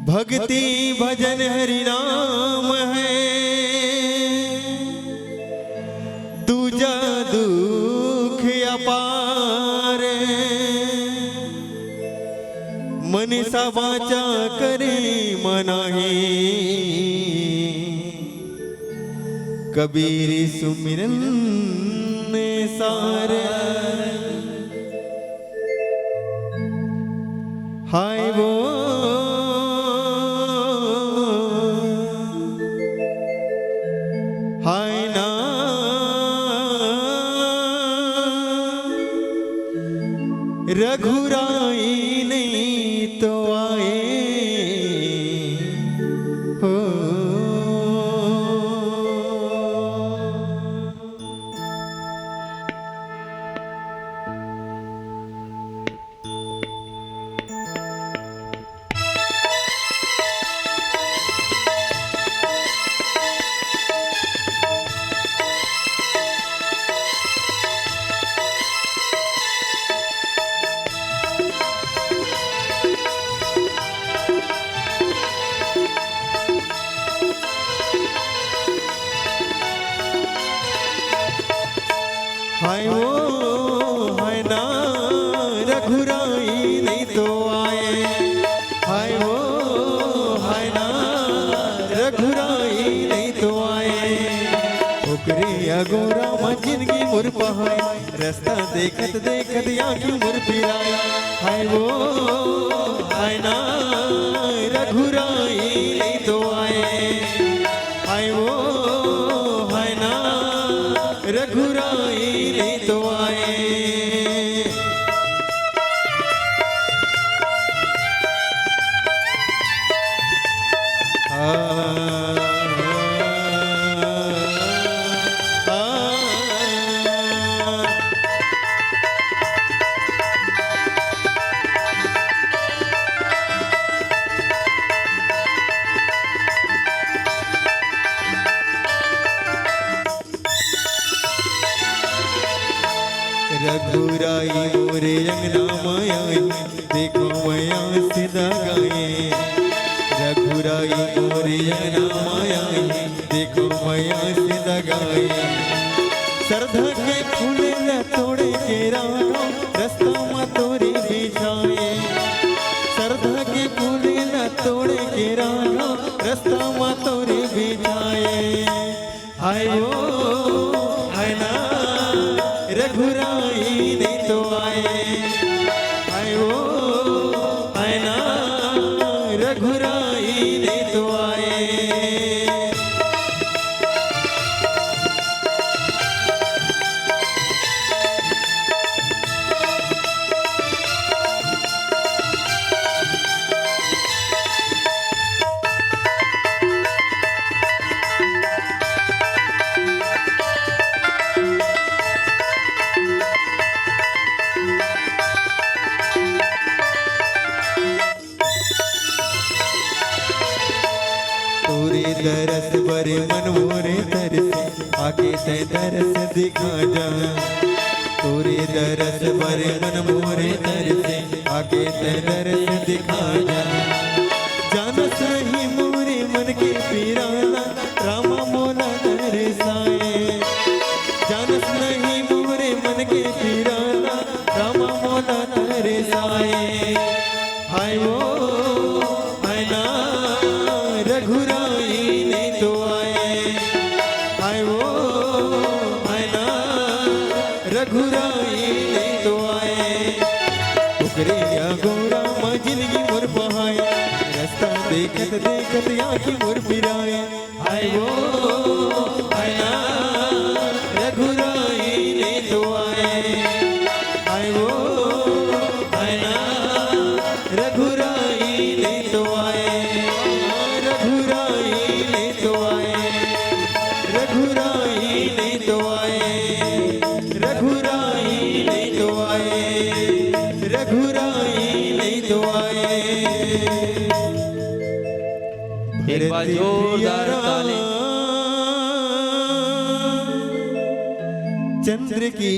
भक्ति भजन हरि नाम है, दूजा दुख अपार। मन सा वाचा करे मनाही, कबीर सुमिरन सार। हाय वो हाय ना रघुराई नहीं तो आए हो। हाय वो हाय ना रघुराई नहीं तो आए। हाय वो हाय ना रघुराई नहीं तो आए। ओकरे अगोरा में जिंदगी मुर पहाए, रास्ता देखत देखत आँखी मुर फिराए। हाय वो हाय ना रघुराई नहीं तो आए। हाय वो हाय ना रघुराई नहीं तो आए। रघुराई मोरे अंगना मायाई, देखो मैया सीधा गाए। रघुराई मोरे अंगना मायाई, देखो मैया सीधा गाए। सरधा के फूल न तोड़े के रानो, रास्ता में तोरे बिछाए। सरधा के फूल न तोड़े के रानो, रास्ता में तोरे बिछाए। हाय वो हाय ना रघुराई नहीं तो आए। हाय वो हाय ना रघुराई नहीं तो आए। तोरे दरस बर मन मोरे तरसे, आके ते दरस दिखा जा। तोरे दरस बर मन मोरे तरसे, आके ते दरस दिखा जा। जानस रही मोरे मन के पीराना, रामा मोला तरसाए। जानस नहीं मोरे मन के पीराना, रामा मोला तरसाए। हाय वो हाय ना रघुराई नहीं तो आए। हाय वो हाय ना रघुराई नहीं तो आए। ओकरे अगोरा में जिंदगी मुर बहाए, रास्ता देखत देखत आँखी मुर फिराए। हाय वो हाय ना रघुराई नहीं तो आए। हाय वो हाय ना रघुराई नहीं तो आए। रघुराई नहीं तो आए। रघुराई नहीं तो आए। रघुराई नहीं तो आए। रघुराई नहीं तो आए। एक बार जोरदार ताली। चंद्र की